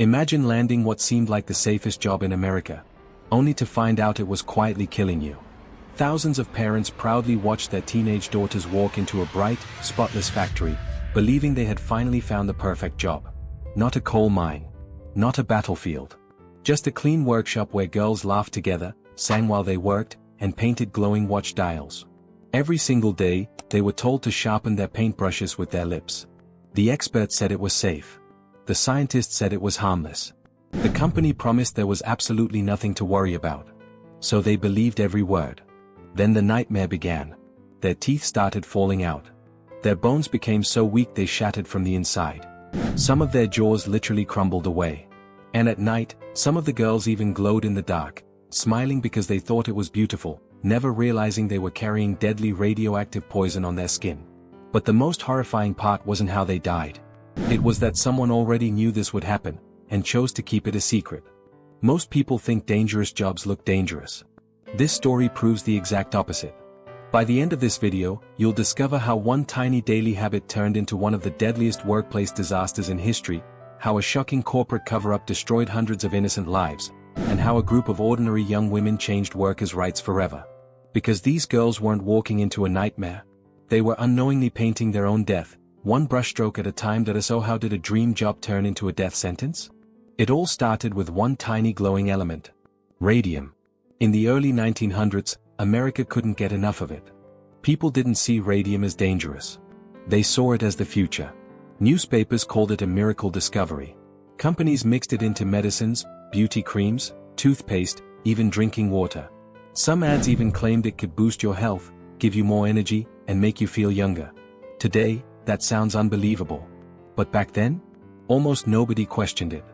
Imagine landing what seemed like the safest job in America, only to find out it was quietly killing you. Thousands of parents proudly watched their teenage daughters walk into a bright, spotless factory, believing they had finally found the perfect job. Not a coal mine. Not a battlefield. Just a clean workshop where girls laughed together, sang while they worked, and painted glowing watch dials. Every single day, they were told to sharpen their paintbrushes with their lips. The experts said it was safe. The scientists said it was harmless. The company promised there was absolutely nothing to worry about. So they believed every word. Then the nightmare began. Their teeth started falling out. Their bones became so weak they shattered from the inside. Some of their jaws literally crumbled away. And at night, some of the girls even glowed in the dark, smiling because they thought it was beautiful, never realizing they were carrying deadly radioactive poison on their skin. But the most horrifying part wasn't how they died. It was that someone already knew this would happen, and chose to keep it a secret. Most people think dangerous jobs look dangerous. This story proves the exact opposite. By the end of this video, you'll discover how one tiny daily habit turned into one of the deadliest workplace disasters in history, how a shocking corporate cover-up destroyed hundreds of innocent lives, and how a group of ordinary young women changed workers' rights forever. Because these girls weren't walking into a nightmare. They were unknowingly painting their own death, one brushstroke at a time. So how did a dream job turn into a death sentence? It all started with one tiny glowing element. Radium. In the early 1900s, America couldn't get enough of it. People didn't see radium as dangerous. They saw it as the future. Newspapers called it a miracle discovery. Companies mixed it into medicines, beauty creams, toothpaste, even drinking water. Some ads even claimed it could boost your health, give you more energy, and make you feel younger. Today, that sounds unbelievable. But back then, almost nobody questioned it.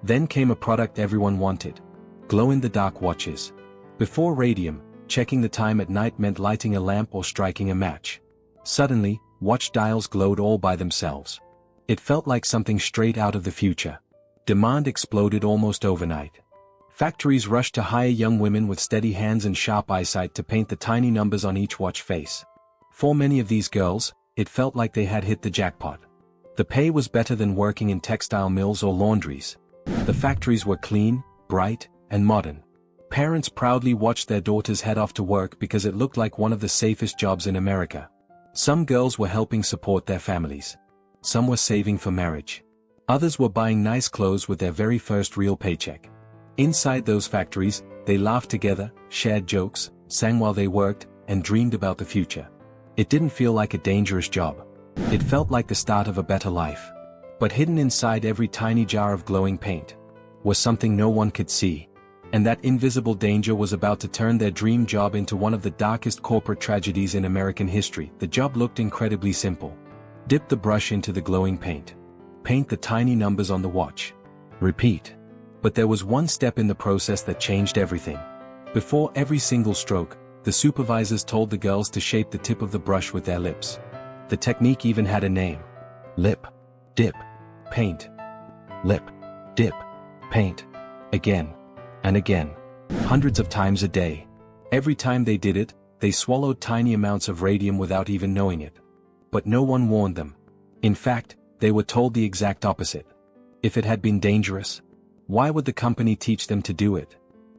Then came a product everyone wanted. Glow-in-the-dark watches. Before radium, checking the time at night meant lighting a lamp or striking a match. Suddenly, watch dials glowed all by themselves. It felt like something straight out of the future. Demand exploded almost overnight. Factories rushed to hire young women with steady hands and sharp eyesight to paint the tiny numbers on each watch face. For many of these girls, it felt like they had hit the jackpot. The pay was better than working in textile mills or laundries. The factories were clean, bright, and modern. Parents proudly watched their daughters head off to work because it looked like one of the safest jobs in America. Some girls were helping support their families. Some were saving for marriage. Others were buying nice clothes with their very first real paycheck. Inside those factories, they laughed together, shared jokes, sang while they worked, and dreamed about the future. It didn't feel like a dangerous job. It felt like the start of a better life. But hidden inside every tiny jar of glowing paint was something no one could see. And that invisible danger was about to turn their dream job into one of the darkest corporate tragedies in American history. The job looked incredibly simple. Dip the brush into the glowing paint. Paint the tiny numbers on the watch. Repeat. But there was one step in the process that changed everything. Before every single stroke, the supervisors told the girls to shape the tip of the brush with their lips. The technique even had a name. Lip. Dip. Paint. Lip. Dip. Paint. Again. And again. Hundreds of times a day. Every time they did it, they swallowed tiny amounts of radium without even knowing it. But no one warned them. In fact, they were told the exact opposite. If it had been dangerous, why would the company teach them to do it?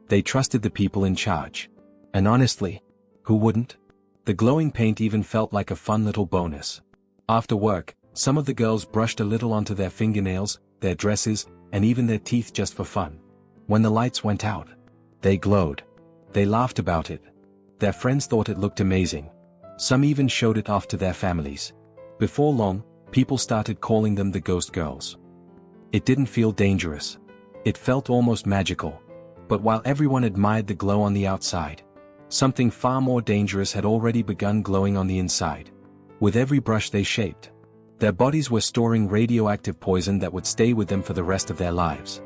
They trusted the people in charge. And honestly, who wouldn't? The glowing paint even felt like a fun little bonus. After work, some of the girls brushed a little onto their fingernails, their dresses, and even their teeth just for fun. When the lights went out, they glowed. They laughed about it. Their friends thought it looked amazing. Some even showed it off to their families. Before long, people started calling them the Ghost Girls. It didn't feel dangerous. It felt almost magical. But while everyone admired the glow on the outside, something far more dangerous had already begun glowing on the inside. With every brush they shaped, their bodies were storing radioactive poison that would stay with them for the rest of their lives.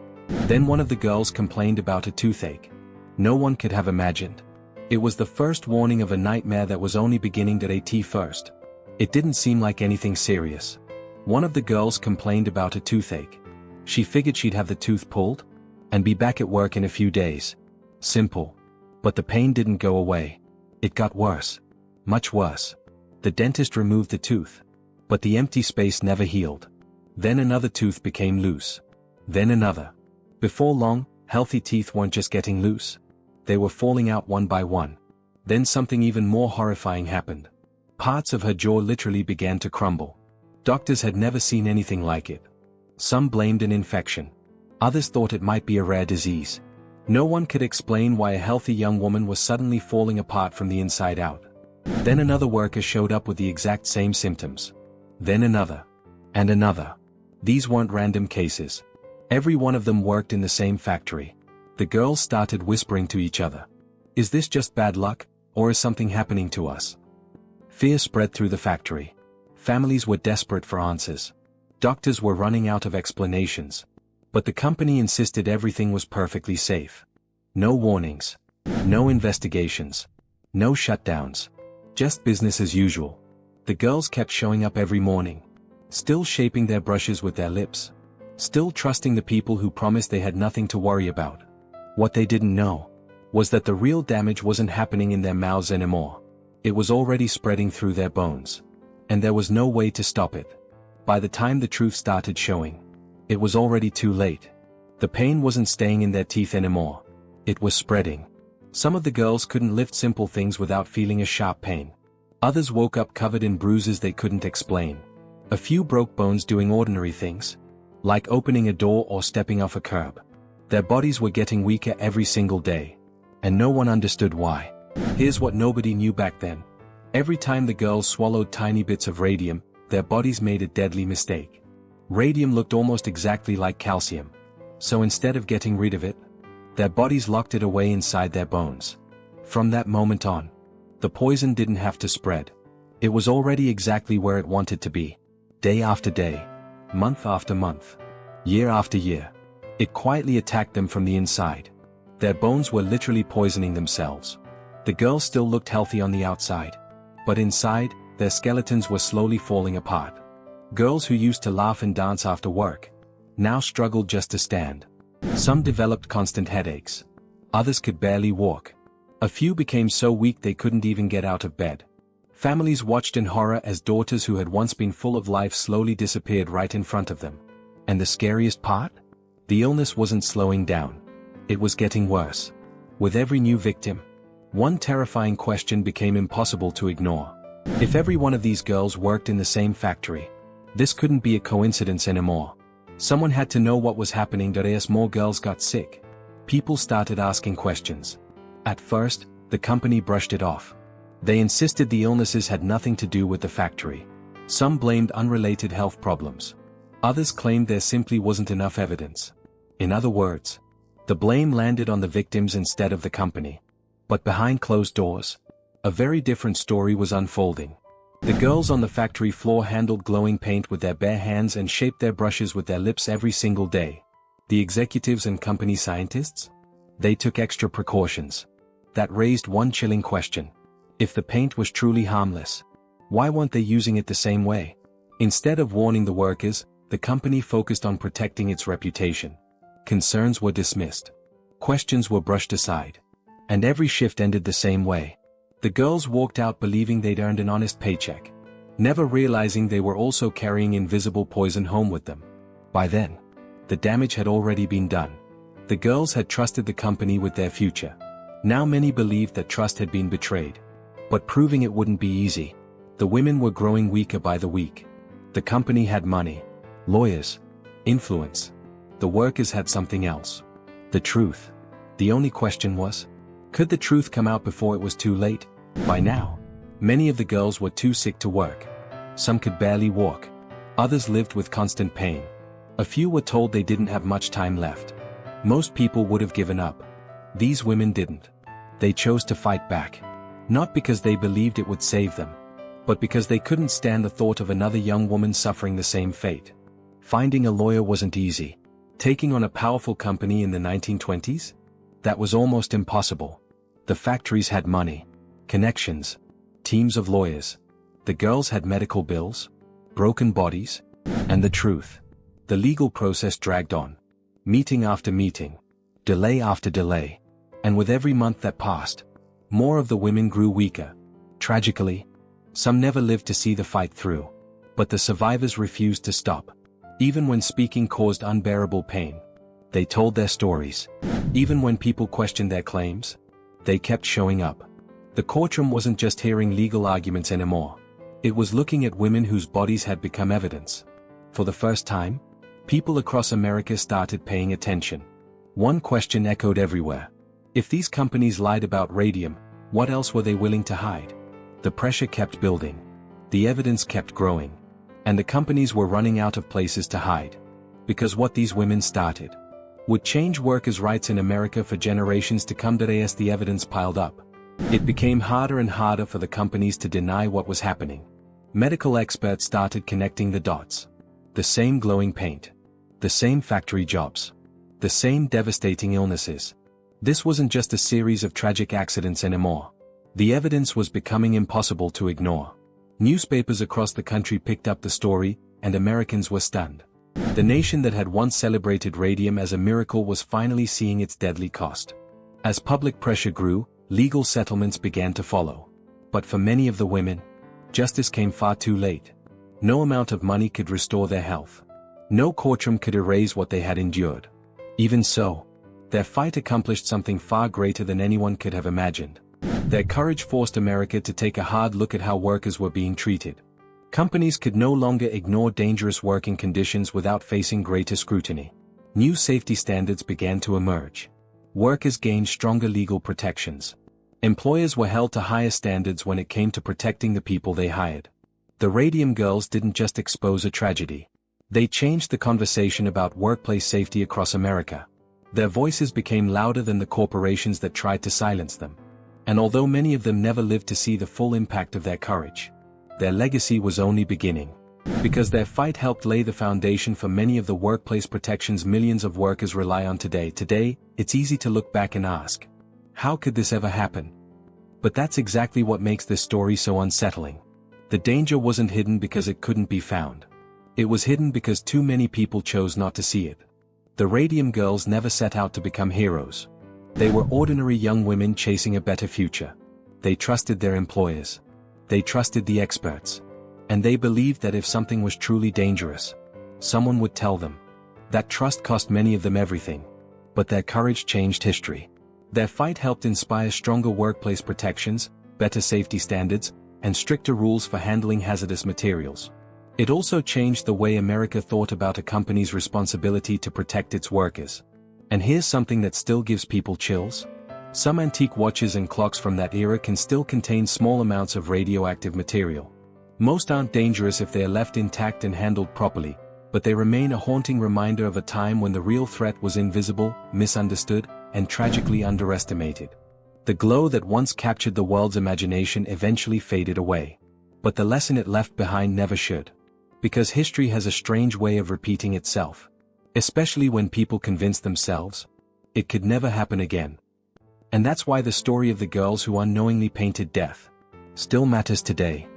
Then one of the girls complained about a toothache. No one could have imagined. It was the first warning of a nightmare that was only beginning at first. It didn't seem like anything serious. One of the girls complained about a toothache. She figured she'd have the tooth pulled and be back at work in a few days. Simple. But the pain didn't go away. It got worse. Much worse. The dentist removed the tooth. But the empty space never healed. Then another tooth became loose. Then another. Before long, healthy teeth weren't just getting loose. They were falling out one by one. Then something even more horrifying happened. Parts of her jaw literally began to crumble. Doctors had never seen anything like it. Some blamed an infection. Others thought it might be a rare disease. No one could explain why a healthy young woman was suddenly falling apart from the inside out. Then another worker showed up with the exact same symptoms. Then another. And another. These weren't random cases. Every one of them worked in the same factory. The girls started whispering to each other. Is this just bad luck, or is something happening to us? Fear spread through the factory. Families were desperate for answers. Doctors were running out of explanations. But the company insisted everything was perfectly safe. No warnings. No investigations. No shutdowns. Just business as usual. The girls kept showing up every morning. Still shaping their brushes with their lips. Still trusting the people who promised they had nothing to worry about. What they didn't know was that the real damage wasn't happening in their mouths anymore. It was already spreading through their bones. And there was no way to stop it. By the time the truth started showing, it was already too late. The pain wasn't staying in their teeth anymore. It was spreading. Some of the girls couldn't lift simple things without feeling a sharp pain. Others woke up covered in bruises they couldn't explain. A few broke bones doing ordinary things, like opening a door or stepping off a curb. Their bodies were getting weaker every single day. And no one understood why. Here's what nobody knew back then. Every time the girls swallowed tiny bits of radium, their bodies made a deadly mistake. Radium looked almost exactly like calcium. So instead of getting rid of it, their bodies locked it away inside their bones. From that moment on, the poison didn't have to spread. It was already exactly where it wanted to be. Day after day, month after month, year after year. It quietly attacked them from the inside. Their bones were literally poisoning themselves. The girls still looked healthy on the outside. But inside, their skeletons were slowly falling apart. Girls who used to laugh and dance after work now struggled just to stand. Some developed constant headaches. Others could barely walk. A few became so weak they couldn't even get out of bed. Families watched in horror as daughters who had once been full of life slowly disappeared right in front of them. And the scariest part? The illness wasn't slowing down. It was getting worse. With every new victim, one terrifying question became impossible to ignore. If every one of these girls worked in the same factory, this couldn't be a coincidence anymore. Someone had to know what was happening. As more girls got sick, people started asking questions. At first, the company brushed it off. They insisted the illnesses had nothing to do with the factory. Some blamed unrelated health problems. Others claimed there simply wasn't enough evidence. In other words, the blame landed on the victims instead of the company. But behind closed doors, a very different story was unfolding. The girls on the factory floor handled glowing paint with their bare hands and shaped their brushes with their lips every single day. The executives and company scientists? They took extra precautions. That raised one chilling question. If the paint was truly harmless, why weren't they using it the same way? Instead of warning the workers, the company focused on protecting its reputation. Concerns were dismissed. Questions were brushed aside. And every shift ended the same way. The girls walked out believing they'd earned an honest paycheck, never realizing they were also carrying invisible poison home with them. By then, the damage had already been done. The girls had trusted the company with their future. Now many believed that trust had been betrayed. But proving it wouldn't be easy. The women were growing weaker by the week. The company had money, lawyers, influence. The workers had something else. The truth. The only question was, could the truth come out before it was too late? By now, many of the girls were too sick to work. Some could barely walk. Others lived with constant pain. A few were told they didn't have much time left. Most people would have given up. These women didn't. They chose to fight back. Not because they believed it would save them, but because they couldn't stand the thought of another young woman suffering the same fate. Finding a lawyer wasn't easy. Taking on a powerful company in the 1920s? That was almost impossible. The factories had money, connections, teams of lawyers. The girls had medical bills, broken bodies, and the truth. The legal process dragged on. Meeting after meeting, delay after delay. And with every month that passed, more of the women grew weaker. Tragically, some never lived to see the fight through. But the survivors refused to stop. Even when speaking caused unbearable pain, they told their stories. Even when people questioned their claims, they kept showing up. The courtroom wasn't just hearing legal arguments anymore. It was looking at women whose bodies had become evidence. For the first time, people across America started paying attention. One question echoed everywhere. If these companies lied about radium, what else were they willing to hide? The pressure kept building. The evidence kept growing. And the companies were running out of places to hide. Because what these women started would change workers' rights in America for generations to come. As the evidence piled up, it became harder and harder for the companies to deny what was happening. Medical experts started connecting the dots. The same glowing paint. The same factory jobs. The same devastating illnesses. This wasn't just a series of tragic accidents anymore. The evidence was becoming impossible to ignore. Newspapers across the country picked up the story, and Americans were stunned. The nation that had once celebrated radium as a miracle was finally seeing its deadly cost. As public pressure grew, legal settlements began to follow. But for many of the women, justice came far too late. No amount of money could restore their health. No courtroom could erase what they had endured. Even so, their fight accomplished something far greater than anyone could have imagined. Their courage forced America to take a hard look at how workers were being treated. Companies could no longer ignore dangerous working conditions without facing greater scrutiny. New safety standards began to emerge. Workers gained stronger legal protections. Employers were held to higher standards when it came to protecting the people they hired. The Radium Girls didn't just expose a tragedy. They changed the conversation about workplace safety across America. Their voices became louder than the corporations that tried to silence them. And although many of them never lived to see the full impact of their courage, their legacy was only beginning. Because their fight helped lay the foundation for many of the workplace protections millions of workers rely on today. Today, it's easy to look back and ask, how could this ever happen? But that's exactly what makes this story so unsettling. The danger wasn't hidden because it couldn't be found. It was hidden because too many people chose not to see it. The Radium Girls never set out to become heroes. They were ordinary young women chasing a better future. They trusted their employers. They trusted the experts. And they believed that if something was truly dangerous, someone would tell them. That trust cost many of them everything. But their courage changed history. Their fight helped inspire stronger workplace protections, better safety standards, and stricter rules for handling hazardous materials. It also changed the way America thought about a company's responsibility to protect its workers. And here's something that still gives people chills. Some antique watches and clocks from that era can still contain small amounts of radioactive material. Most aren't dangerous if they are left intact and handled properly, but they remain a haunting reminder of a time when the real threat was invisible, misunderstood, and tragically underestimated. The glow that once captured the world's imagination eventually faded away. But the lesson it left behind never should. Because history has a strange way of repeating itself. Especially when people convince themselves it could never happen again. And that's why the story of the girls who unknowingly painted death still matters today.